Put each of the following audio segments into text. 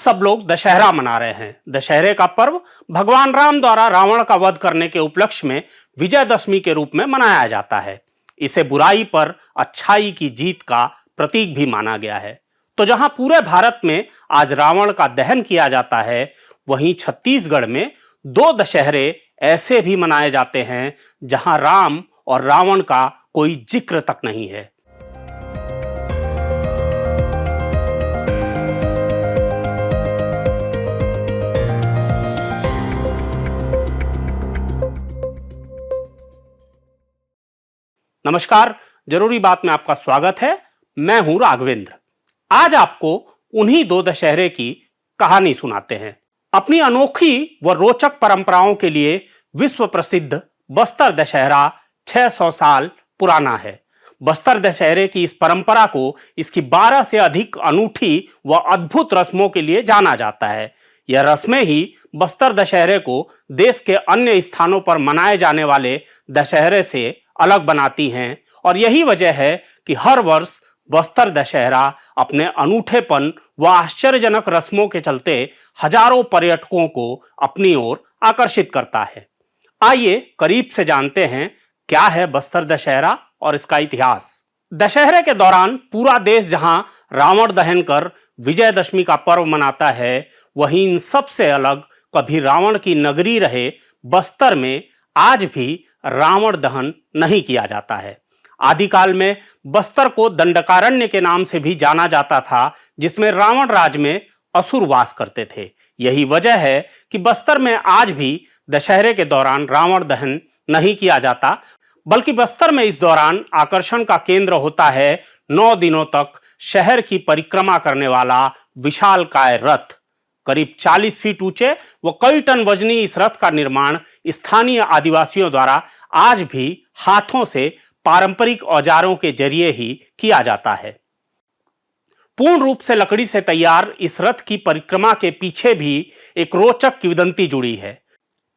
सब लोग दशहरा मना रहे हैं। दशहरे का पर्व भगवान राम द्वारा रावण का वध करने के उपलक्ष्य में विजयदशमी के रूप में मनाया जाता है। इसे बुराई पर अच्छाई की जीत का प्रतीक भी माना गया है। तो जहां पूरे भारत में आज रावण का दहन किया जाता है, वहीं छत्तीसगढ़ में 2 दशहरे ऐसे भी मनाए जाते हैं जहां राम और रावण का कोई जिक्र तक नहीं है। नमस्कार, जरूरी बात में आपका स्वागत है। मैं हूं राघवेंद्र। आज आपको उन्हीं 2 दशहरे की कहानी सुनाते हैं। अपनी अनोखी व रोचक परंपराओं के लिए विश्व प्रसिद्ध बस्तर दशहरा 600 साल पुराना है। बस्तर दशहरे की इस परंपरा को इसकी 12 से अधिक अनूठी व अद्भुत रस्मों के लिए जाना जाता है। यह रस्में ही बस्तर दशहरे को देश के अन्य स्थानों पर मनाए जाने वाले दशहरे से अलग बनाती हैं और यही वजह है कि हर वर्ष बस्तर दशहरा अपने अनूठेपन व आश्चर्यजनक रस्मों के चलते हजारों पर्यटकों को अपनी ओर आकर्षित करता है। आइए करीब से जानते हैं क्या है बस्तर दशहरा और इसका इतिहास। दशहरे के दौरान पूरा देश जहां रावण दहन कर विजयदशमी का पर्व मनाता है, वहीं इन सबसे अलग कभी रावण की नगरी रहे बस्तर में आज भी रावण दहन नहीं किया जाता है। आदिकाल में बस्तर को दंडकारण्य के नाम से भी जाना जाता था, जिसमें रावण राज में असुर वास करते थे। यही वजह है कि बस्तर में आज भी दशहरे के दौरान रावण दहन नहीं किया जाता, बल्कि बस्तर में इस दौरान आकर्षण का केंद्र होता है 9 दिनों तक शहर की परिक्रमा करने वाला विशालकाय रथ। करीब 40 फीट ऊंचे व कई टन वजनी इस रथ का निर्माण स्थानीय आदिवासियों द्वारा आज भी हाथों से पारंपरिक औजारों के जरिए ही किया जाता है। पूर्ण रूप से लकड़ी से तैयार इस रथ की परिक्रमा के पीछे भी एक रोचक किंवदंती जुड़ी है।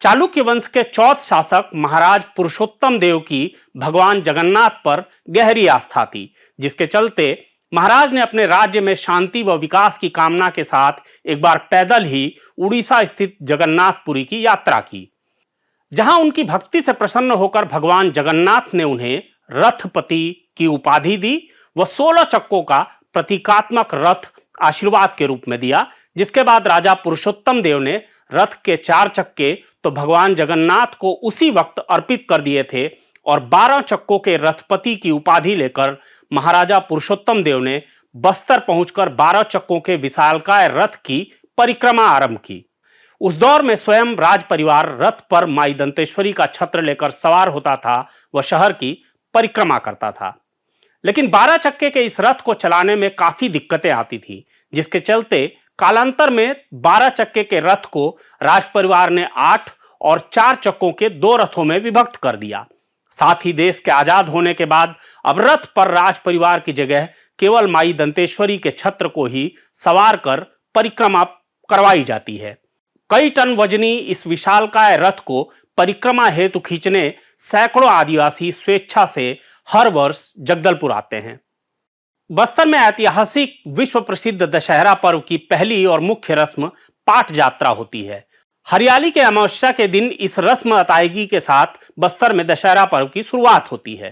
चालुक्य वंश के चौथ शासक महाराज पुरुषोत्तम देव की भगवान जगन्नाथ पर गहरी आस्था थी, जिसके चलते महाराज ने अपने राज्य में शांति व विकास की कामना के साथ एक बार पैदल ही उड़ीसा स्थित जगन्नाथपुरी की यात्रा की, जहां उनकी भक्ति से प्रसन्न होकर भगवान जगन्नाथ ने उन्हें रथपति की उपाधि दी व 16 चक्कों का प्रतीकात्मक रथ आशीर्वाद के रूप में दिया। जिसके बाद राजा पुरुषोत्तम देव ने रथ के 4 चक्के तो भगवान जगन्नाथ को उसी वक्त अर्पित कर दिए थे और 12 चक्कों के रथपति की उपाधि लेकर महाराजा पुरुषोत्तम देव ने बस्तर पहुंचकर 12 चक्कों के विशालकाय रथ की परिक्रमा आरंभ की। उस दौर में स्वयं राज परिवार रथ पर माई दंतेश्वरी का छत्र लेकर सवार होता था व शहर की परिक्रमा करता था। लेकिन 12 चक्के के इस रथ को चलाने में काफी दिक्कतें आती थी, जिसके चलते कालांतर में 12 चक्के के रथ को राज परिवार ने 8 और 4 चक्कों के 2 रथों में विभक्त कर दिया। साथ ही देश के आजाद होने के बाद अब रथ पर राज परिवार की जगह केवल माई दंतेश्वरी के छत्र को ही सवार कर परिक्रमा करवाई जाती है। कई टन वजनी इस विशालकाय रथ को परिक्रमा हेतु खींचने सैकड़ों आदिवासी स्वेच्छा से हर वर्ष जगदलपुर आते हैं। बस्तर में ऐतिहासिक विश्व प्रसिद्ध दशहरा पर्व की पहली और मुख्य रस्म पाट यात्रा होती है। हरियाली के अमावस्या के दिन इस रस्म अदायगी के साथ बस्तर में दशहरा पर्व की शुरुआत होती है।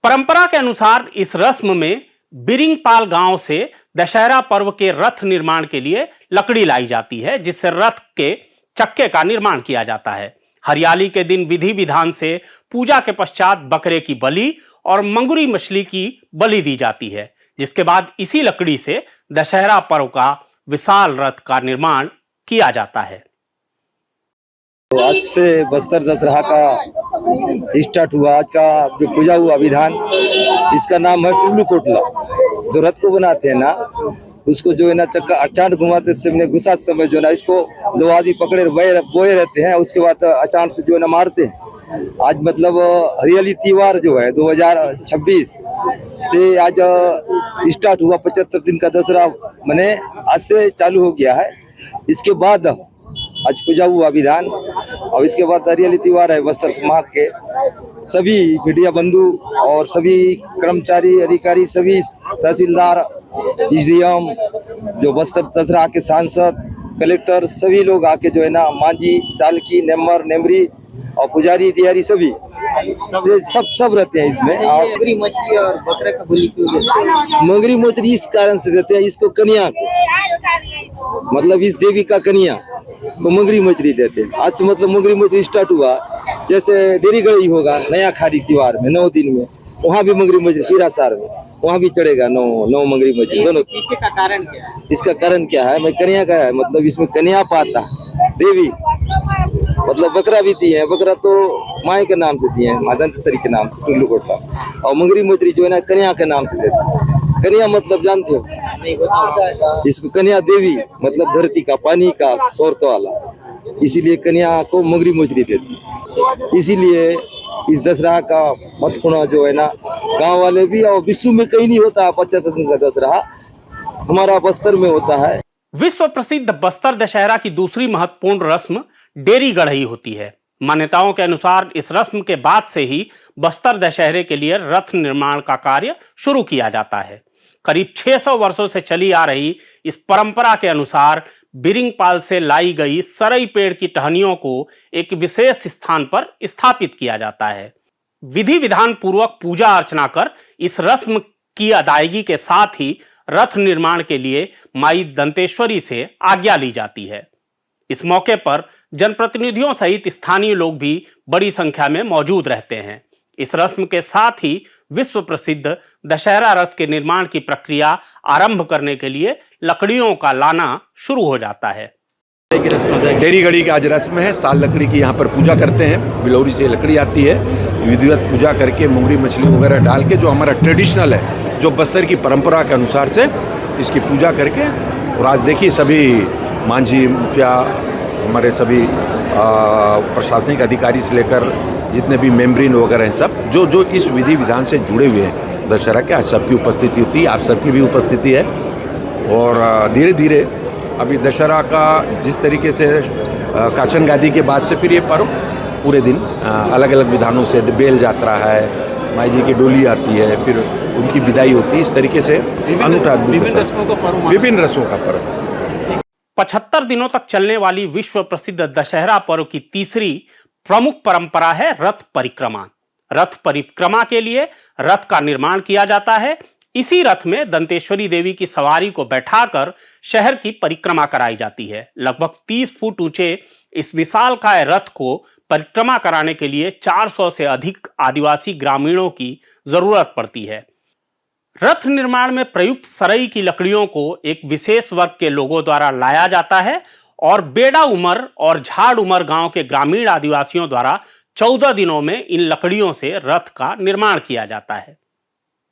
परंपरा के अनुसार इस रस्म में बिरिंगपाल गांव से दशहरा पर्व के रथ निर्माण के लिए लकड़ी लाई जाती है, जिससे रथ के चक्के का निर्माण किया जाता है। हरियाली के दिन विधि विधान से पूजा के पश्चात बकरे की बलि और मंगुरी मछली की बलि दी जाती है, जिसके बाद इसी लकड़ी से दशहरा पर्व का विशाल रथ का निर्माण किया जाता है। तो आज से बस्तर दशहरा का स्टार्ट हुआ। आज का जो पूजा हुआ विधान, इसका नाम है टुल्लू कोटला। जो रथ को बनाते हैं ना, उसको जो है ना चक्का अचानक घुमाते समय घुसा समय जो है ना, इसको 2 आदमी पकड़े बोए रहते हैं, उसके बाद अचानक से जो है ना मारते हैं। आज मतलब हरियाली त्योहार जो है 2026 से आज स्टार्ट हुआ। 75 दिन का दशहरा मैंने आज से चालू हो गया है। इसके बाद आज पूजा हुआ विधान, और इसके बाद हरियाली त्योहार है। बस्तर समाज के सभी मीडिया बंधु और सभी कर्मचारी अधिकारी, सभी तहसीलदार, एसडीएम, जो बस्तर दशहरा के सांसद, कलेक्टर सभी लोग आके जो है ना, मांझी, चालकी, नेमर, नेमरी और पुजारी दियारी सभी से सब रहते हैं इसमें। और मगरी मछली और बकरे का बलि क्यों देते हैं? मगरी मछली इस कारण से देते हैं, इसको कन्या को, मतलब इस देवी का कन्या को मगरी मछली देते हैं। आज से मतलब मगरी मछली स्टार्ट हुआ, जैसे डेरी गढ़ी होगा नया खारी त्योहार में 9 दिन में, वहाँ भी मगरी मछली, सिरासार में वहाँ भी चढ़ेगा 9 मगरी मछली दोनों। पीछे का कारण क्या है? इसका कारण क्या है? मैं कन्या का है, मतलब इसमें कन्या पाता है देवी, मतलब बकरा भी दिए हैं, बकरा तो माई के नाम से दिए हैं, माँ दंतेश्वरी के नाम से टुल्लू कोटला, और मगरी मछली जो है ना कन्या के नाम से देते हैं। कन्या मतलब जानते हो? नहीं बताओ। इसको कन्या देवी मतलब धरती का, पानी का स्वर्ग वाला, इसीलिए कन्या को मगरी मछली देते हैं। इसीलिए इस दशहरा का महत्वपूर्ण जो है ना, गांव वाले भी और विश्व में कहीं नहीं होता 75 दिन का दशहरा, हमारा बस्तर में होता है। विश्व प्रसिद्ध बस्तर दशहरा की दूसरी महत्वपूर्ण रस्म डेरी गढ़ई होती है। मान्यताओं के अनुसार इस रस्म के बाद से ही बस्तर दशहरे के लिए रथ निर्माण का कार्य शुरू किया जाता है। करीब 600 वर्षों से चली आ रही इस परंपरा के अनुसार बिरिंगपाल से लाई गई सरई पेड़ की टहनियों को एक विशेष स्थान पर स्थापित किया जाता है। विधि विधान पूर्वक पूजा अर्चना कर इस रस्म की अदायगी के साथ ही रथ निर्माण के लिए माई दंतेश्वरी से आज्ञा ली जाती है। इस मौके पर जनप्रतिनिधियों सहित स्थानीय लोग भी बड़ी संख्या में मौजूद रहते हैं। इस रस्म के साथ ही विश्व प्रसिद्ध दशहरा रथ के निर्माण की प्रक्रिया आरंभ करने के लिए लकड़ियों का लाना शुरू हो जाता है। डेरी गढ़ी की आज रस्म है। साल लकड़ी की यहाँ पर पूजा करते हैं, बिलौरी से लकड़ी आती है, विधिवत पूजा करके मुंगरी मछली वगैरह डाल के, जो हमारा ट्रेडिशनल है, जो बस्तर की परंपरा के अनुसार से इसकी पूजा करके, और आज देखिए सभी मांझी, मुखिया, हमारे सभी प्रशासनिक अधिकारी से लेकर जितने भी मेम्बरीन वगैरह हैं, सब जो इस विधि विधान से जुड़े हुए हैं दशहरा के, आज सबकी उपस्थिति होती है, आप सबकी भी उपस्थिति है। और धीरे धीरे अभी दशहरा का जिस तरीके से काचन गादी के बाद से फिर ये पर्व पूरे दिन अलग अलग विधानों से, बेल यात्रा है, माई जी की डोली आती है, फिर उनकी विदाई होती है, इस तरीके से अनूठा विभिन्न रस्मों का पर्व। 75 दिनों तक चलने वाली विश्व प्रसिद्ध दशहरा पर्व की तीसरी प्रमुख परंपरा है रथ परिक्रमा। रथ परिक्रमा के लिए रथ का निर्माण किया जाता है। इसी रथ में दंतेश्वरी देवी की सवारी को बैठाकर शहर की परिक्रमा कराई जाती है। लगभग 30 फुट ऊंचे इस विशालकाय रथ को परिक्रमा कराने के लिए 400 से अधिक आदिवासी ग्रामीणों की जरूरत पड़ती है। रथ निर्माण में प्रयुक्त सरई की लकड़ियों को एक विशेष वर्ग के लोगों द्वारा लाया जाता है और बेड़ा उमर और झाड़ उमर गांव के ग्रामीण आदिवासियों द्वारा 14 दिनों में इन लकड़ियों से रथ का निर्माण किया जाता है।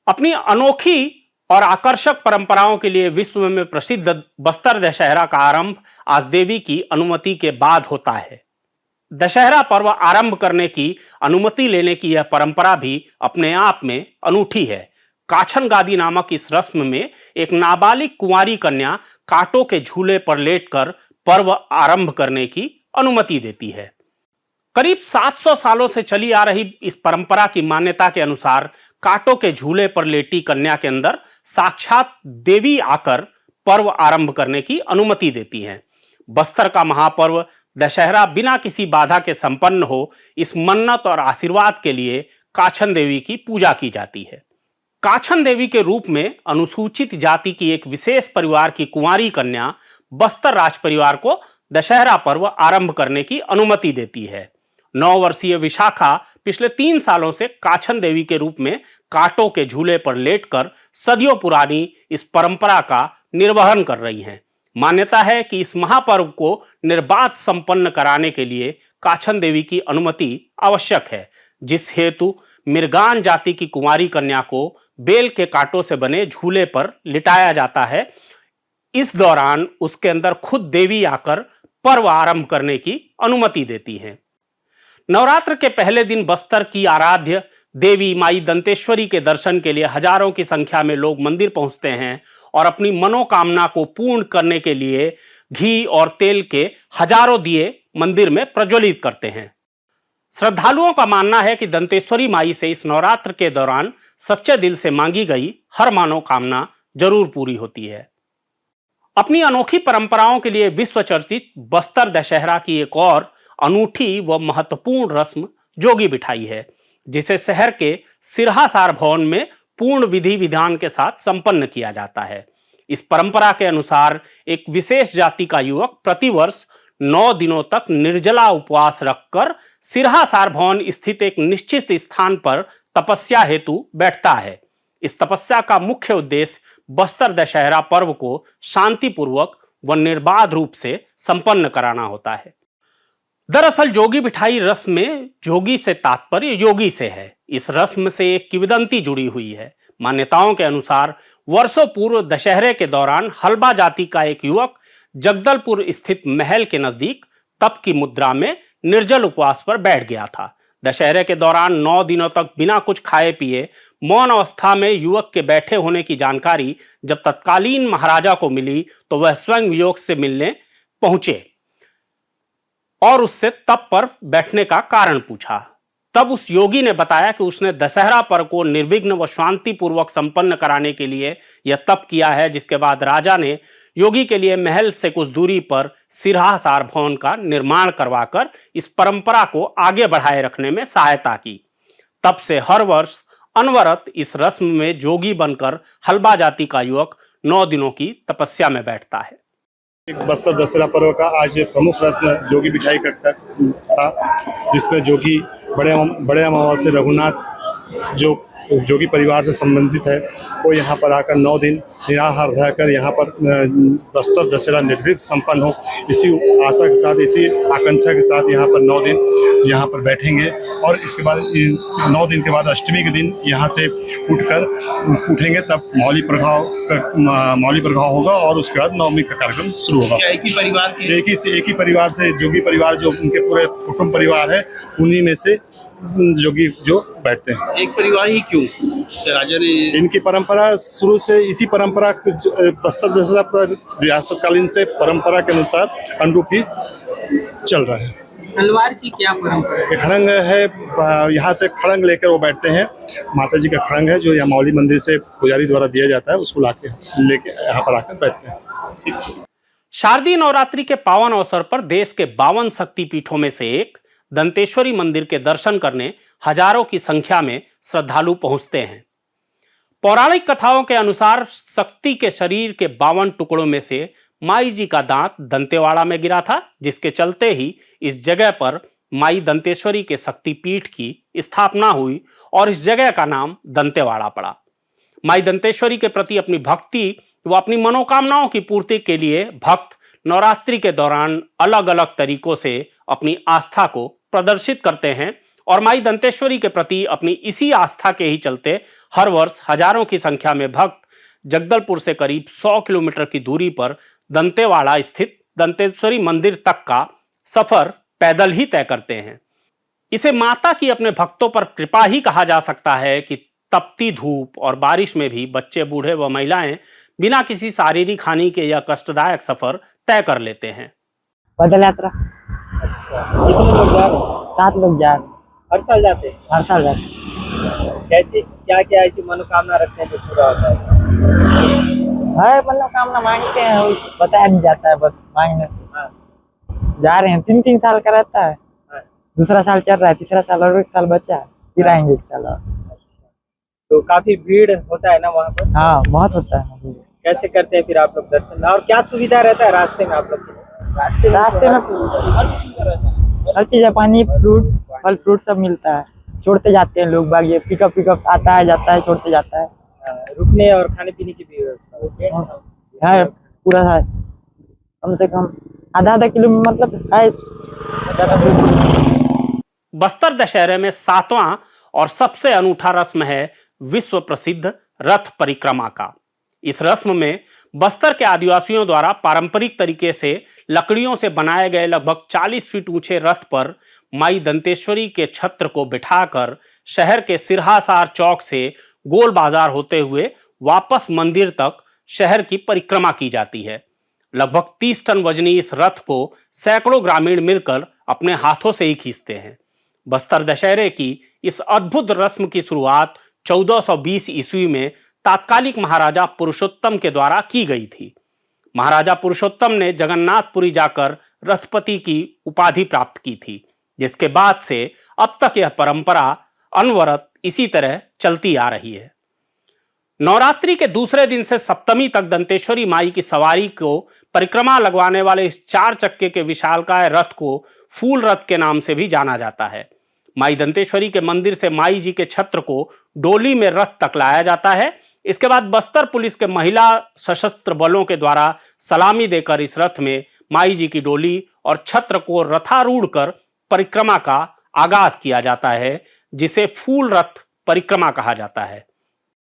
अपनी अनोखी और आकर्षक परंपराओं के लिए विश्व में प्रसिद्ध बस्तर दशहरा का आरंभ आज देवी की अनुमति के बाद होता है। दशहरा पर्व आरंभ करने की अनुमति लेने की यह परंपरा भी अपने आप में अनूठी है। काछन गादी नामक इस रस्म में एक नाबालिग कुंवारी कन्या कांटों के झूले पर लेटकर पर्व आरंभ करने की अनुमति देती है। करीब 700 सालों से चली आ रही इस परंपरा की मान्यता के अनुसार कांटों के झूले पर लेटी कन्या के अंदर साक्षात देवी आकर पर्व आरंभ करने की अनुमति देती हैं। बस्तर का महापर्व दशहरा बिना किसी बाधा के संपन्न हो, इस मन्नत और आशीर्वाद के लिए काछन देवी की पूजा की जाती है। काछन देवी के रूप में अनुसूचित जाति की एक विशेष परिवार की कुंवारी कन्या बस्तर राज परिवार को दशहरा पर्व आरंभ करने की अनुमति देती है। 9 वर्षीय विशाखा पिछले 3 सालों से काछन देवी के रूप में कांटों के झूले पर लेटकर सदियों पुरानी इस परंपरा का निर्वहन कर रही हैं। मान्यता है कि इस महापर्व को निर्बाध संपन्न कराने के लिए काछन देवी की अनुमति आवश्यक है, जिस हेतु मिर्गान जाति की कुंवारी कन्या को बेल के कांटों से बने झूले पर लिटाया जाता है। इस दौरान उसके अंदर खुद देवी आकर पर्व आरंभ करने की अनुमति देती हैं। नवरात्र के पहले दिन बस्तर की आराध्य देवी माई दंतेश्वरी के दर्शन के लिए हजारों की संख्या में लोग मंदिर पहुंचते हैं और अपनी मनोकामना को पूर्ण करने के लिए घी और तेल के हजारों दिए मंदिर में प्रज्वलित करते हैं। श्रद्धालुओं का मानना है कि दंतेश्वरी माई से इस नवरात्र के दौरान सच्चे दिल से मांगी गई हर मनोकामना जरूर पूरी होती है। अपनी अनोखी परंपराओं के लिए विश्व चर्चित बस्तर दशहरा की एक और अनूठी व महत्वपूर्ण रस्म जोगी बिठाई है, जिसे शहर के सिरहा सार भवन में पूर्ण विधि विधान के साथ संपन्न किया जाता है। इस परंपरा के अनुसार एक विशेष जाति का युवक प्रतिवर्ष 9 दिनों तक निर्जला उपवास रखकर सिरहा सार भवन स्थित एक निश्चित स्थान पर तपस्या हेतु बैठता है। इस तपस्या का मुख्य उद्देश्य बस्तर दशहरा पर्व को शांतिपूर्वक व निर्बाध रूप से संपन्न कराना होता है। दरअसल जोगी बिठाई रस्म में जोगी से तात्पर्य योगी से है। इस रस्म से एक किंवदंती जुड़ी हुई है। मान्यताओं के अनुसार वर्षों पूर्व दशहरे के दौरान हलबा जाति का एक युवक जगदलपुर स्थित महल के नजदीक तप की मुद्रा में निर्जल उपवास पर बैठ गया था। दशहरे के दौरान 9 दिनों तक बिना कुछ खाए पिए मौन अवस्था में युवक के बैठे होने की जानकारी जब तत्कालीन महाराजा को मिली तो वह स्वयं युवक से मिलने पहुंचे और उससे तप पर बैठने का कारण पूछा। तब उस योगी ने बताया कि उसने दशहरा पर्व को निर्विघ्न व शांतिपूर्वक संपन्न कराने के लिए यह तप किया है, जिसके बाद राजा ने योगी के लिए महल से कुछ दूरी पर सिरहा सार भवन का निर्माण करवाकर इस परंपरा को आगे बढ़ाए रखने में सहायता की। तब से हर वर्ष अनवरत इस रस्म में जोगी बनकर हलबा जाति का युवक 9 दिनों की तपस्या में बैठता है। बस्तर दशहरा पर्व का आज प्रमुख रस्म जोगी बिठाई का था, जिसमें जोगी बड़े अमावस्या रघुनाथ जो जोगी परिवार से संबंधित है वो यहाँ पर आकर 9 दिन निराहार रहकर यहाँ पर बस्तर दशहरा निर्विघ्न संपन्न हो, इसी आशा के साथ, इसी आकांक्षा के साथ यहाँ पर 9 दिन यहाँ पर बैठेंगे और इसके बाद 9 दिन के बाद अष्टमी के दिन यहाँ से उठेंगे, तब मौली प्रभाव होगा और उसके बाद नवमी का कार्यक्रम शुरू होगा। एक ही परिवार के एक ही परिवार से जोगी परिवार जो उनके पूरे कुटुंब परिवार है उन्हीं में से जोगी जो बैठते हैं। एक परिवार ही क्यों? राजा ने इनकी परंपरा शुरू से इसी परंपरा बस्तर दशहरा पर रियासतकालीन से परंपरा के अनुसार अनुरूप ही चल रहा है। तलवार की क्या परंपरा है? एक खड़ंग है, यहाँ से खड़ंग लेकर वो बैठते हैं। माता जी का खड़ंग है जो यहाँ मौली मंदिर से पुजारी द्वारा दिया जाता है, उसको लेके यहाँ पर आकर बैठते हैं। शारदीय नवरात्रि के पावन अवसर पर देश के 52 शक्तिपीठों में से एक दंतेश्वरी मंदिर के दर्शन करने हजारों की संख्या में श्रद्धालु पहुंचते हैं। पौराणिक कथाओं के अनुसार शक्ति के शरीर के 52 टुकड़ों में से माई जी का दांत दंतेवाड़ा में गिरा था, जिसके चलते ही इस जगह पर माई दंतेश्वरी के शक्तिपीठ की स्थापना हुई और इस जगह का नाम दंतेवाड़ा पड़ा। माई दंतेश्वरी के प्रति अपनी भक्ति व अपनी मनोकामनाओं की पूर्ति के लिए भक्त नवरात्रि के दौरान अलग अलग तरीकों से अपनी आस्था को प्रदर्शित करते हैं और माई दंतेश्वरी के प्रति अपनी इसी आस्था के ही चलते हर वर्ष हजारों की संख्या में भक्त जगदलपुर से करीब 100 किलोमीटर की दूरी पर दंतेवाड़ा स्थित दंतेश्वरी मंदिर तक का सफर पैदल ही तय करते हैं। इसे माता की अपने भक्तों पर कृपा ही कहा जा सकता है कि तपती धूप और बारिश में भी बच्चे, बूढ़े व महिलाएं बिना किसी शारीरिक हानि के यह कष्टदायक सफर तय कर लेते हैं। पैदल यात्रा। कितने लोग जा रहे हैं? 7 लोग जा रहे हैं। हर साल जाते हैं? हर साल जाते हैं। कैसी क्या क्या ऐसी मनोकामना रखते हैं जो पूरा होता है? है मनोकामना मांगते हैं, वो बताया नहीं जाता है, बस मांगने से जा रहे हैं। 3-3 साल का रहता है, दूसरा साल चल रहा है, तीसरा साल और 1 साल बचा है, फिर आएंगे 1 साल और। तो काफी भीड़ होता है ना वहाँ पर? हाँ, बहुत होता है। कैसे करते हैं फिर आप लोग दर्शन, और क्या सुविधा रहता है रास्ते में आप लोग के लिए? रास्ते में हर चीज है, पानी, फ्रूट, फल फ्रूट सब मिलता है। छोड़ते जाते हैं लोग बाग, ये पिकअप आता है जाता है, छोड़ते जाता है। रुकने और खाने पीने की भी व्यवस्था है पूरा है, कम से कम आधा किलोमीटर मतलब है। बस्तर दशहरे में 7वां और सबसे अनूठा रस्म है विश्व प्रसिद्ध रथ परिक्रमा का। इस रस्म में बस्तर के आदिवासियों द्वारा पारंपरिक तरीके से लकड़ियों से बनाए गए लगभग 40 फीट ऊंचे रथ पर माई दंतेश्वरी के छत्र को बिठाकर शहर के सिरहासार चौक से गोल बाजार होते हुए वापस मंदिर तक शहर की परिक्रमा की जाती है। लगभग 30 टन वजनी इस रथ को सैकड़ों ग्रामीण मिलकर अपने हाथों से ही खींचते हैं। बस्तर दशहरे की इस अद्भुत रस्म की शुरुआत 1420 ईस्वी में तात्कालिक महाराजा पुरुषोत्तम के द्वारा की गई थी। महाराजा पुरुषोत्तम ने जगन्नाथपुरी जाकर रथपति की उपाधि प्राप्त की थी, जिसके बाद से अब तक यह परंपरा अनवरत इसी तरह चलती आ रही है। नवरात्रि के दूसरे दिन से सप्तमी तक दंतेश्वरी माई की सवारी को परिक्रमा लगवाने वाले इस 4 चक्के के विशालकाय रथ को फूल रथ के नाम से भी जाना जाता है। माई दंतेश्वरी के मंदिर से माई जी के छत्र को डोली में रथ तक लाया जाता है। इसके बाद बस्तर पुलिस के महिला सशस्त्र बलों के द्वारा सलामी देकर इस रथ में माई जी की डोली और छत्र को रथारूढ़ कर परिक्रमा का आगाज किया जाता है, जिसे फूल रथ परिक्रमा कहा जाता है।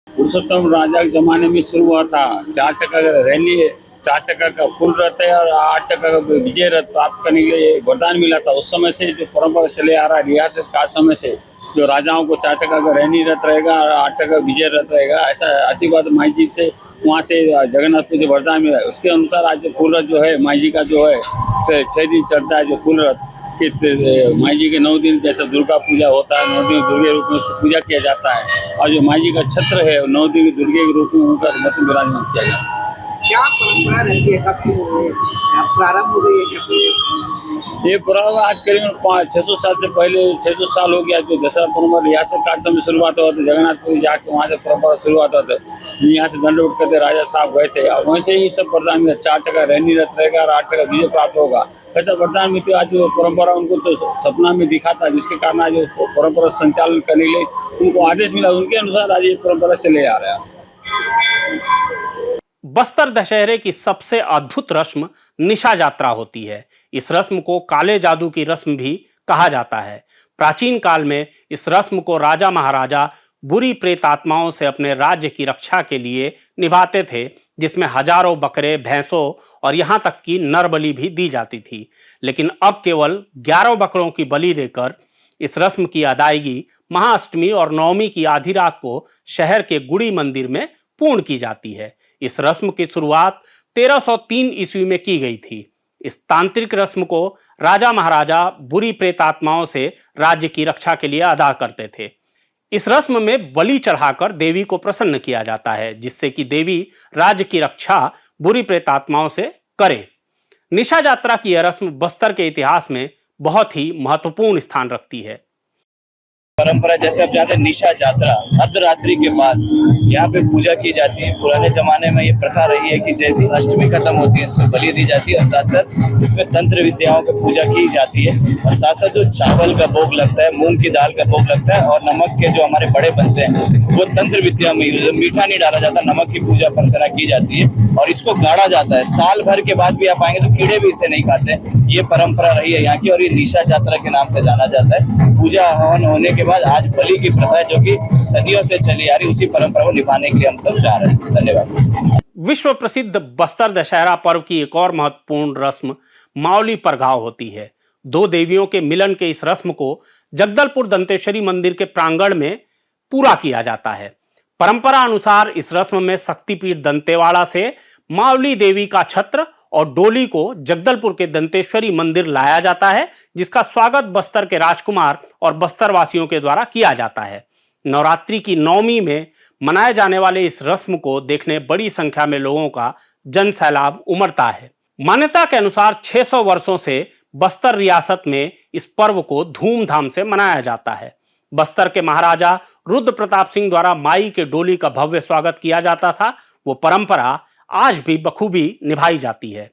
पुरुषोत्तम राजा के जमाने में शुरू हुआ था। 4 चक्का का रैली है, 4 चक्का का फूल रथ है और 8 चक्का का विजय रथ प्राप्त करने के लिए वरदान मिला था। उस समय से जो परंपरा चले आ रहा है, रियासत काल समय से जो राजाओं को 4 चक्का का रैनी रथ रहेगा और 8 चक्का विजय रथ रहेगा, ऐसा आशीर्वाद माई जी से वहाँ से जगन्नाथपुर से वरदान मिला। उसके अनुसार आज जो फूल रथ जो है माई जी का जो है 6 दिन चलता है। जो फूल रथ माई जी के 9 दिन जैसा दुर्गा पूजा होता है, 9 दिन दुर्गे रूप में उसको पूजा किया जाता है और जो माई जी का छत्र है 9 दिन दुर्गे के रूप में उनका मतलब विराजमान किया जाता है। क्या परंपरा रहती है, कब प्रारंभ हो गई है? ये परंपरा आज करीबन 600 साल से पहले 600 साल हो गया। जो दशहरा परंपरा रियासत काल समय शुरुआत हुआ था, जगन्नाथपुरी जाके वहाँ से परंपरा शुरुआत हुआ था। यहाँ से दंडवत करते राजा साहब गए थे और वहीं से ही सब वरदान मिला। 4 चक्का रैनी रथ रहेगा और 8 चक्का विजय प्राप्त होगा, ऐसा वरदान मिलते। आज वो परंपरा उनको जो सपना में दिखा था, जिसके कारण आज परंपरा संचालन करने के लिए उनको आदेश मिला, उनके अनुसार आज ये परंपरा चले आ रहा है। बस्तर दशहरे की सबसे अद्भुत रस्म निशा यात्रा होती है। इस रस्म को काले जादू की रस्म भी कहा जाता है। प्राचीन काल में इस रस्म को राजा महाराजा बुरी प्रेत आत्माओं से अपने राज्य की रक्षा के लिए निभाते थे, जिसमें हजारों बकरे, भैंसों और यहां तक कि नर बलि भी दी जाती थी। लेकिन अब केवल 11 बकरों की बलि देकर इस रस्म की अदायगी महाअष्टमी और नवमी की आधी रात को शहर के गुड़ी मंदिर में पूर्ण की जाती है। इस रस्म की शुरुआत 1303 ईस्वी में की गई थी। इस तांत्रिक रस्म को राजा महाराजा बुरी प्रेत आत्माओं से राज्य की रक्षा के लिए अदा करते थे। इस रस्म में बलि चढ़ाकर देवी को प्रसन्न किया जाता है, जिससे कि देवी राज्य की रक्षा बुरी प्रेत आत्माओं से करे। निशा यात्रा की यह रस्म बस्तर के इतिहास में बहुत ही महत्वपूर्ण स्थान रखती है। परंपरा जैसे आप जानते हैं, निशा यात्रा अर्धरात्रि के बाद यहाँ पे पूजा की जाती है। पुराने जमाने में ये प्रथा रही है कि जैसी अष्टमी खत्म होती है इसमें बलि दी जाती है और साथ साथ इसमें तंत्र विद्याओं की पूजा की जाती है और साथ साथ जो चावल का भोग लगता है, मूंग की दाल का भोग लगता है और नमक के जो हमारे बड़े बनते हैं वो तंत्र विद्या में यूज है। मीठा नहीं डाला जाता, नमक की पूजा अर्चना की जाती है और इसको गाड़ा जाता है। साल भर के बाद भी आप आएंगे तो कीड़े भी इसे नहीं खाते। ये परंपरा रही है यहाँ की और ये निशा यात्रा के नाम से जाना जाता है। पूजा हवन होने के बाद आज बलि की प्रथा है, जो कि सदियों से चली आ रही, उसी परंपरा को निभाने के लिए हम सब जा रहे हैं। धन्यवाद। विश्व प्रसिद्ध बस्तर दशहरा पर्व की एक और महत्वपूर्ण रस्म मावली परघाव होती है। 2 देवियों के मिलन के इस रस्म को जगदलपुर दंतेश्वरी मंदिर के प्रांगण में पूरा किया जाता है। परंपरा अनुसार इस रस्म में शक्तिपीठ दंतेवाड़ा से मावली देवी का छत्र और डोली को जगदलपुर के दंतेश्वरी मंदिर लाया जाता है, जिसका स्वागत बस्तर के राजकुमार और बस्तर वासियों के द्वारा किया जाता है। नवरात्रि की नवमी में मनाए जाने वाले इस रस्म को देखने बड़ी संख्या में लोगों का जन सैलाब उमड़ता है। मान्यता के अनुसार 600 वर्षों से बस्तर रियासत में इस पर्व को धूमधाम से मनाया जाता है। बस्तर के महाराजा रुद्र प्रताप सिंह द्वारा माई के डोली का भव्य स्वागत किया जाता था। वो परंपरा आज भी बखूबी निभाई जाती है।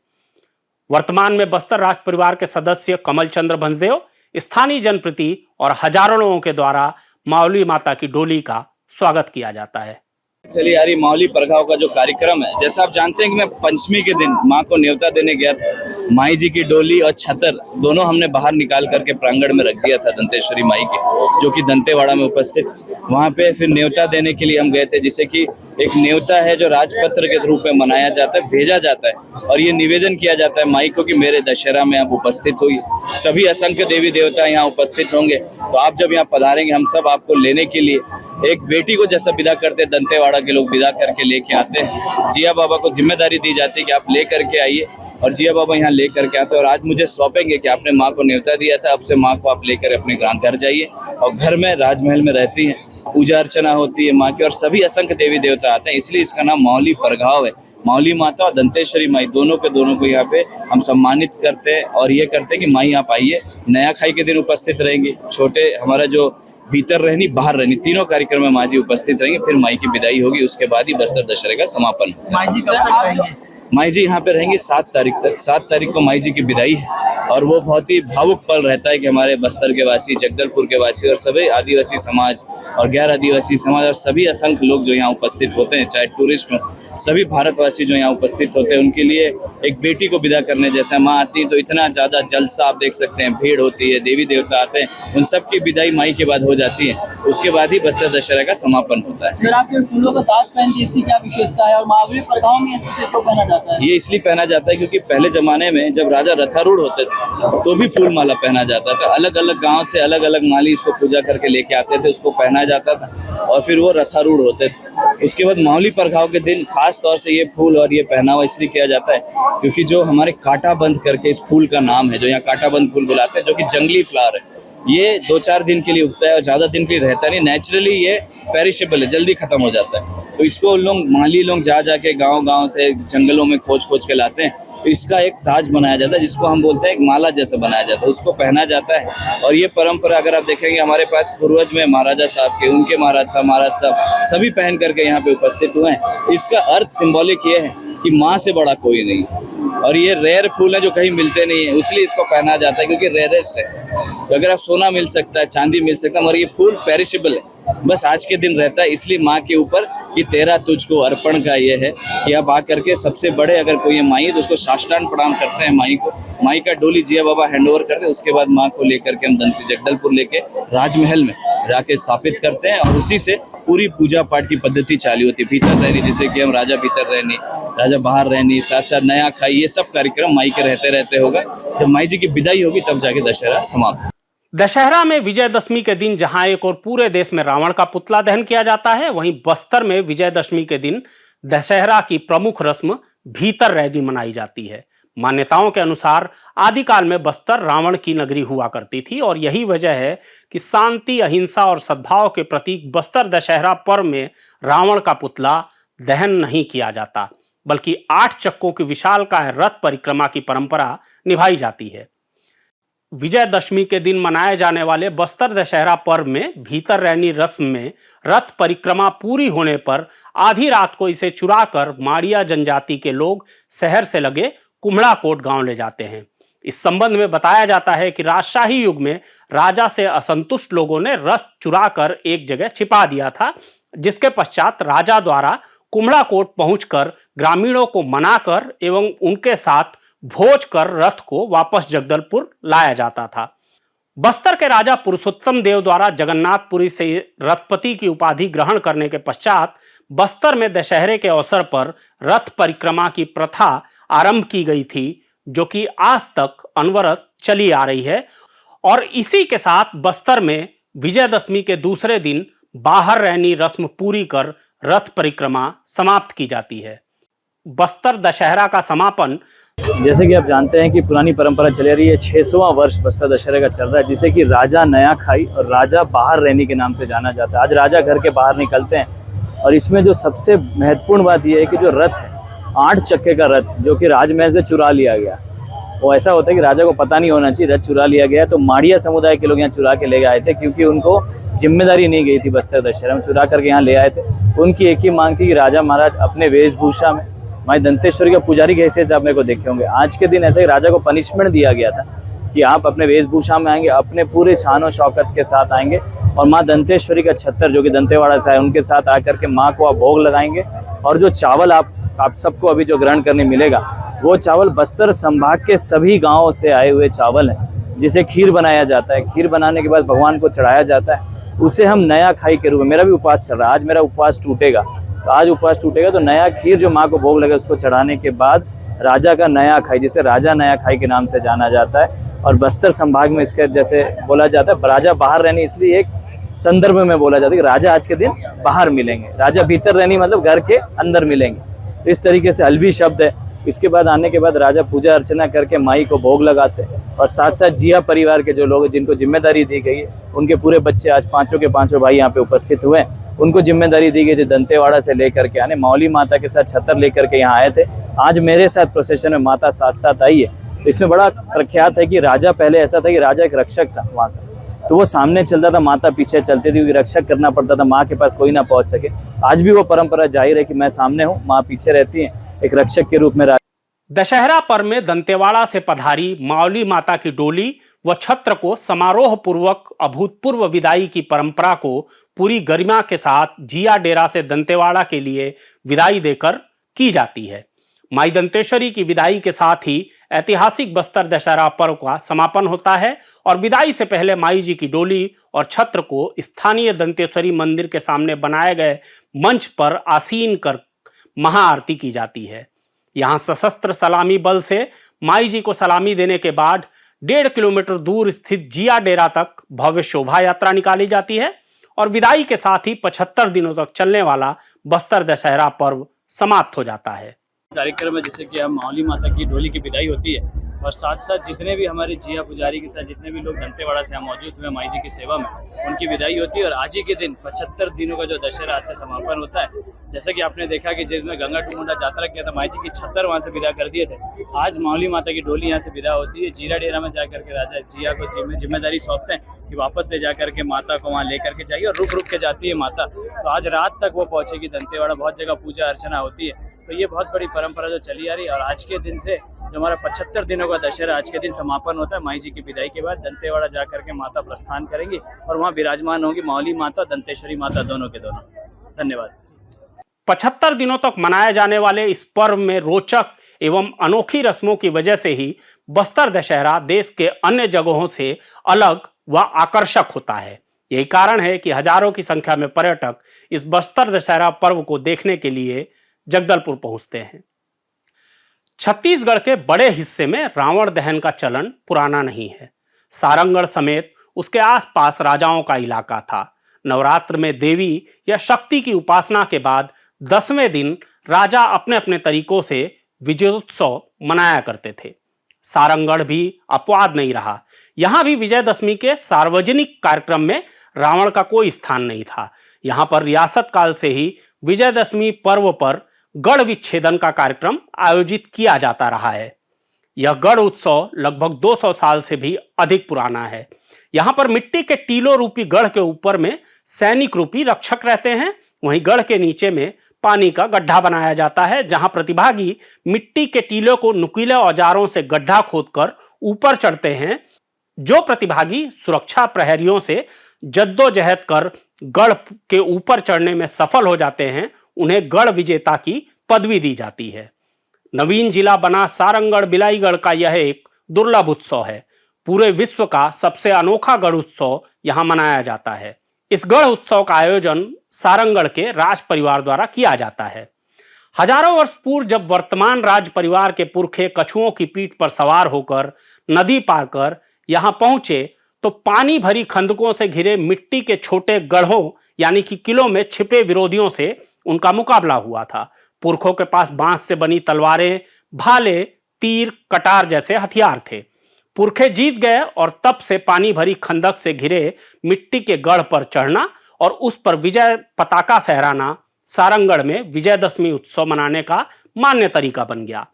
वर्तमान में बस्तर राज परिवार के सदस्य कमल चंद्र भंसदेव, स्थानीय जनप्रति और हजारों लोगों के द्वारा मावली माता की डोली का स्वागत किया जाता है। चलिए यार, मावली परघाव का जो कार्यक्रम है, जैसा आप जानते हैं कि मैं पंचमी के दिन माँ को न्योता देने गया था। माई जी की डोली और छतर दोनों हमने बाहर निकाल करके प्रांगण में रख दिया था दंतेश्वरी माई के, जो कि दंतेवाड़ा में उपस्थित। वहाँ पे फिर न्योता देने के लिए हम गए थे, जिसे कि एक न्योता है जो राजपत्र के रूप में मनाया जाता है, भेजा जाता है और ये निवेदन किया जाता है माई को कि मेरे दशहरा में आप उपस्थित हुई। सभी असंख्य देवी देवता यहाँ उपस्थित होंगे, तो आप जब यहाँ पधारेंगे हम सब आपको लेने के लिए एक बेटी को जैसा विदा करते हैं, दंतेवाड़ा के लोग विदा करके लेके आते हैं। जिया बाबा को जिम्मेदारी दी जाती है कि आप ले करके आइए और जिया बाबा यहाँ ले करके आते हैं और आज मुझे सौंपेंगे कि आपने माँ को न्योता दिया था, अब से माँ को आप लेकर अपने घर जाइए। और घर में राजमहल में रहती हैं, पूजा अर्चना होती है माँ की और सभी असंख्य देवी देवता आते हैं, इसलिए इसका नाम मावली परघाव है। मावली माता और दंतेश्वरी माई दोनों को यहाँ पे हम सम्मानित करते हैं और ये करते हैं कि माई आप आइए। नया खाई के दिन उपस्थित रहेंगी, छोटे हमारा जो भीतर रहनी बाहर रहनी तीनों कार्यक्रम में माँ जी उपस्थित रहेंगे। फिर माई की विदाई होगी, उसके बाद ही बस्तर दशहरे का समापन होगा। माई जी यहाँ पे रहेंगे 7 तारीख तक। 7 तारीख को माई जी की विदाई है और वो बहुत ही भावुक पल रहता है कि हमारे बस्तर के वासी, जगदलपुर के वासी और सभी आदिवासी समाज और गैर आदिवासी समाज और सभी असंख्य लोग जो यहाँ उपस्थित होते हैं, चाहे टूरिस्ट हों, सभी भारतवासी जो यहाँ उपस्थित होते हैं, उनके लिए एक बेटी को विदा करने जैसा माँ आती है तो इतना ज़्यादा जलसा आप देख सकते हैं, भीड़ होती है, देवी देवता आते हैं, उन सब की विदाई माई के बाद हो जाती है। उसके बाद ही बस्तर दशहरा का समापन होता है। सर, आप जो फूलों का ताज पहनती है, इसकी क्या विशेषता है और महाबली प्रभाव में इसे क्यों पहना जाता है? ये इसलिए पहना जाता है क्योंकि पहले जमाने में जब राजा रथारूढ़ होते थे तो भी फूल माला पहना जाता था। अलग अलग गांव से अलग अलग माली इसको पूजा करके लेके आते थे, उसको पहना जाता था और फिर वो रथारूढ़ होते थे। उसके बाद मावली प्रभाव के दिन खास तौर से ये फूल और ये पहनावा इसलिए किया जाता है क्योंकि जो हमारे कांटाबंद करके इस फूल का नाम है, जो यहाँ कांटाबंद फूल बुलाते हैं, जो कि जंगली फ्लावर है, ये 2-4 दिन के लिए उगता है और ज़्यादा दिन के लिए रहता नहीं। नेचुरली ये पेरिशेबल है, जल्दी खत्म हो जाता है। तो इसको लोग माली लोग जा के गांव से जंगलों में खोज के लाते हैं। तो इसका एक ताज बनाया जाता है जिसको हम बोलते हैं एक माला जैसा बनाया जाता है, उसको पहना जाता है। और ये परंपरा अगर आप देखेंगे हमारे पास पूर्वज में महाराजा साहब के, उनके महाराज साहब सभी पहन करके यहाँ पे उपस्थित हुए हैं। इसका अर्थ सिंबॉलिक ये है कि माँ से बड़ा कोई नहीं और ये रेयर फूल है जो कहीं मिलते नहीं है, इसलिए इसको पहना जाता है क्योंकि रेयरेस्ट है। तो अगर आप सोना मिल सकता है, चांदी मिल सकता है, मगर ये फूल पेरिशेबल है, बस आज के दिन रहता है। इसलिए माँ के ऊपर कि तेरा तुझको अर्पण का ये है कि आप आकर के सबसे बड़े अगर कोई माई है तो उसको साष्टांग प्रणाम करते हैं माई को। माई का डोली जिया बाबा हैंड ओवर करते हैं, उसके बाद माँ को लेकर के हम जगदलपुर लेके राजमहल में जाके स्थापित करते हैं और उसी से पूरी पूजा पाठ की पद्धति चालू होती है। भीतर रहनी, जिसे कि हम राजा भीतर रहनी, राजा बाहर रहनी, साथ साथ नया खाई, ये सब कार्यक्रम माई के रहते होगा। जब माई जी की विदाई होगी तब जाके दशहरा समाप्त। दशहरा में विजयदशमी के दिन जहां एक और पूरे देश में रावण का पुतला दहन किया जाता है, वहीं बस्तर में विजयदशमी के दिन दशहरा की प्रमुख रस्म भीतर रैनी मनाई जाती है। मान्यताओं के अनुसार आदिकाल में बस्तर रावण की नगरी हुआ करती थी और यही वजह है कि शांति, अहिंसा और सद्भाव के प्रतीक बस्तर दशहरा पर्व में रावण का पुतला दहन नहीं किया जाता, बल्कि 8 चक्कों की विशालकाय रथ परिक्रमा की परंपरा निभाई जाती है। विजयदशमी के दिन मनाए जाने वाले बस्तर दशहरा पर्व में भीतर रैनी रस्म में रथ परिक्रमा पूरी होने पर आधी रात को इसे चुराकर माड़िया जनजाति के लोग शहर से लगे कुम्हड़ा कोट गांव ले जाते हैं। इस संबंध में बताया जाता है कि राजशाही युग में राजा से असंतुष्ट लोगों ने रथ चुराकर एक जगह छिपा दिया था, जिसके पश्चात राजा द्वारा कुम्हड़ा कोट पहुंचकर ग्रामीणों को मनाकर एवं उनके साथ भोज कर रथ को वापस जगदलपुर लाया जाता था। बस्तर के राजा पुरुषोत्तम देव द्वारा जगन्नाथपुरी से रथपति की उपाधि ग्रहण करने के पश्चात बस्तर में दशहरे के अवसर पर रथ परिक्रमा की प्रथा आरंभ की गई थी, जो कि आज तक अनवरत चली आ रही है। और इसी के साथ बस्तर में विजयदशमी के दूसरे दिन बाहर रैनी रस्म पूरी कर रथ परिक्रमा समाप्त की जाती है। बस्तर दशहरा का समापन, जैसे कि आप जानते हैं कि पुरानी परंपरा चली आ रही है, 600वां वर्ष बस्तर दशहरे का चल रहा है, जिसे कि राजा नया खाई और राजा बाहर रहने के नाम से जाना जाता है। आज राजा घर के बाहर निकलते हैं और इसमें जो सबसे महत्वपूर्ण बात यह है कि जो रथ है, 8 चक्के का रथ, जो कि राजमहल से चुरा लिया गया। वो ऐसा होता है कि राजा को पता नहीं होना चाहिए, रथ चुरा लिया गया। तो माड़िया समुदाय के लोग यहाँ चुरा के ले आए थे, क्योंकि उनको जिम्मेदारी नहीं गई थी बस्तर दशहरा में, चुरा करके यहाँ ले आए थे। उनकी एक ही मांग थी कि राजा महाराज अपने वेशभूषा में माई दंतेश्वरी का पुजारी के हैसियत से आप मेरे को देखे होंगे। आज के दिन ऐसा ही राजा को पनिशमेंट दिया गया था कि आप अपने वेशभूषा में आएंगे, अपने पूरे शान और शौकत के साथ आएंगे और माँ दंतेश्वरी का छत्तर जो कि दंतेवाड़ा से है, उनके साथ आकर के माँ को आप भोग लगाएंगे। और जो चावल आप सबको अभी जो ग्रहण करने मिलेगा, वो चावल बस्तर संभाग के सभी गाँवों से आए हुए चावल हैं, जिसे खीर बनाया जाता है। खीर बनाने के बाद भगवान को चढ़ाया जाता है, उसे हम नया खाई के रूप में, मेरा भी उपवास चल रहा है, आज मेरा उपवास टूटेगा, तो आज उपवास टूटेगा तो नया खीर जो माँ को भोग लगे उसको चढ़ाने के बाद राजा का नया खाई, जिसे राजा नया खाई के नाम से जाना जाता है। और बस्तर संभाग में इसके जैसे बोला जाता है, राजा बाहर रहनी, इसलिए एक संदर्भ में बोला जाता है कि राजा आज के दिन बाहर मिलेंगे, राजा भीतर रहनी मतलब घर के अंदर मिलेंगे। इस तरीके से हल्बी शब्द है इसके बाद आने के बाद राजा पूजा अर्चना करके माई को भोग लगाते हैं और साथ साथ जिया परिवार के जो लोग हैं जिनको जिम्मेदारी दी गई है, उनके पूरे बच्चे आज पांचों के पांचों भाई यहाँ पे उपस्थित हुए हैं। उनको जिम्मेदारी दी गई थी दंतेवाड़ा से लेकर के आने, मौली माता के साथ छतर लेकर के यहाँ आए थे। आज मेरे साथ प्रोसेशन में माता साथ साथ आई है। तो इसमें बड़ा प्रख्यात है कि राजा पहले ऐसा था कि राजा एक रक्षक था वहाँ का, तो वो सामने चलता था, माता पीछे चलती थी, क्योंकि रक्षक करना पड़ता था, माँ के पास कोई ना पहुंच सके। आज भी वो परंपरा जाहिर है कि मैं सामने हूँ, माँ पीछे रहती है, एक रक्षक के रूप में। दशहरा पर्व में दंतेवाड़ा से पधारी मावली माता की डोली व छत्र को समारोह पूर्वक अभूतपूर्व विदाई की परंपरा को पूरी गरिमा के साथ जिया डेरा से दंतेवाड़ा के लिए विदाई देकर की जाती है। माई दंतेश्वरी की विदाई के साथ ही ऐतिहासिक बस्तर दशहरा पर्व का समापन होता है और विदाई से पहले माई जी की डोली और छत्र को स्थानीय दंतेश्वरी मंदिर के सामने बनाए गए मंच पर आसीन कर महाआरती की जाती है। यहाँ सशस्त्र सलामी बल से माई जी को सलामी देने के बाद 1.5 किलोमीटर दूर स्थित जिया डेरा तक भव्य शोभा यात्रा निकाली जाती है और विदाई के साथ ही 75 दिनों तक चलने वाला बस्तर दशहरा पर्व समाप्त हो जाता है। कार्यक्रम है जैसे कि हम मौली माता की डोली की विदाई होती है और साथ साथ जितने भी हमारे जिया पुजारी के साथ जितने भी लोग दंतेवाड़ा से यहाँ मौजूद हुए माई जी की सेवा में, उनकी विदाई होती है। और आज ही के दिन 75 दिनों का जो दशहरा आज से समापन होता है, जैसा कि आपने देखा कि जिसमें गंगा टुमुंडा यात्रा किया था, माई जी की छतर वहाँ से विदा कर दिए थे। आज मौली माता की डोली यहाँ से विदा होती है। जीरा डेरा में जाकर के राजा जिया को जिम्मेदारी सौंपते हैं कि वापस ले जाकर के माता को वहाँ लेकर के जाइए, और रुक रुक के जाती है माता। तो आज रात तक वो पहुँचेगी दंतेवाड़ा। बहुत जगह पूजा अर्चना होती है, तो ये बहुत बड़ी परंपरा जो चली आ रही है। और आज के दिन से जो हमारा 75 दिनों का दशहरा आज के दिन समापन होता है। माई जी की विदाई के बाद दंतेवाड़ा जाकर के माता प्रस्थान करेंगी और वहाँ विराजमान होगी मौली माता, दंतेश्वरी माता, दोनों के दोनों। धन्यवाद। 75 दिनों तक मनाए जाने वाले इस पर्व में रोचक एवं अनोखी रस्मों की वजह से ही बस्तर दशहरा देश के अन्य जगहों से अलग व आकर्षक होता है। यही कारण है कि हजारों की संख्या में पर्यटक इस बस्तर दशहरा पर्व को देखने के लिए जगदलपुर पहुंचते हैं। छत्तीसगढ़ के बड़े हिस्से में रावण दहन का चलन पुराना नहीं है। सारंगढ़ समेत उसके आसपास राजाओं का इलाका था। नवरात्र में देवी या शक्ति की उपासना के बाद 10वें दिन राजा अपने अपने तरीकों से विजयोत्सव मनाया करते थे। सारंगढ़ भी अपवाद नहीं रहा। यहां भी विजयदशमी के सार्वजनिक कार्यक्रम में रावण का कोई स्थान नहीं था। यहां पर रियासत काल से ही विजयदशमी पर्व पर गढ़ विच्छेदन का कार्यक्रम आयोजित किया जाता रहा है। यह गढ़ उत्सव लगभग 200 साल से भी अधिक पुराना है। यहाँ पर मिट्टी के टीलों रूपी गढ़ के ऊपर में सैनिक रूपी रक्षक रहते हैं। वहीं गढ़ के नीचे में पानी का गड्ढा बनाया जाता है, जहां प्रतिभागी मिट्टी के टीलों को नुकीले औजारों से गड्ढा खोदकर ऊपर चढ़ते हैं। जो प्रतिभागी सुरक्षा प्रहरियों से जद्दोजहद कर गढ़ के ऊपर चढ़ने में सफल हो जाते हैं, उन्हें गढ़ विजेता की पदवी दी जाती है। नवीन जिला बना सारंगढ़ बिलाईगढ़ का यह एक दुर्लभ उत्सव है। पूरे विश्व का सबसे अनोखा गढ़ उत्सव यहाँ मनाया जाता है। इस गढ़ उत्सव का आयोजन सारंगढ़ के राज परिवार द्वारा किया जाता है। हजारों वर्ष पूर्व जब वर्तमान राज परिवार के पुरखे कछुओं की पीठ पर सवार होकर नदी पार कर यहाँ पहुंचे, तो पानी भरी खंदकों से घिरे मिट्टी के छोटे गढ़ों यानी कि किलों में छिपे विरोधियों से उनका मुकाबला हुआ था। पुरखों के पास बांस से बनी तलवारें, भाले, तीर, कटार जैसे हथियार थे। पुरखे जीत गए और तब से पानी भरी खंदक से घिरे मिट्टी के गढ़ पर चढ़ना और उस पर विजय पताका फहराना सारंगढ़ में विजयदशमी उत्सव मनाने का मान्य तरीका बन गया।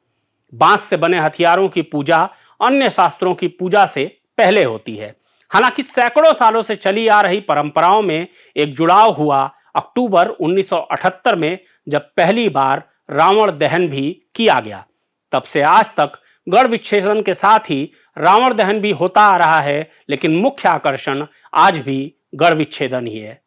बांस से बने हथियारों की पूजा अन्य शास्त्रों की पूजा से पहले होती है। हालांकि सैकड़ों सालों से चली आ रही परंपराओं में एक जुड़ाव हुआ अक्टूबर 1978 में, जब पहली बार रावण दहन भी किया गया। तब से आज तक गढ़ विच्छेदन के साथ ही रावण दहन भी होता आ रहा है, लेकिन मुख्य आकर्षण आज भी गढ़ विच्छेदन ही है।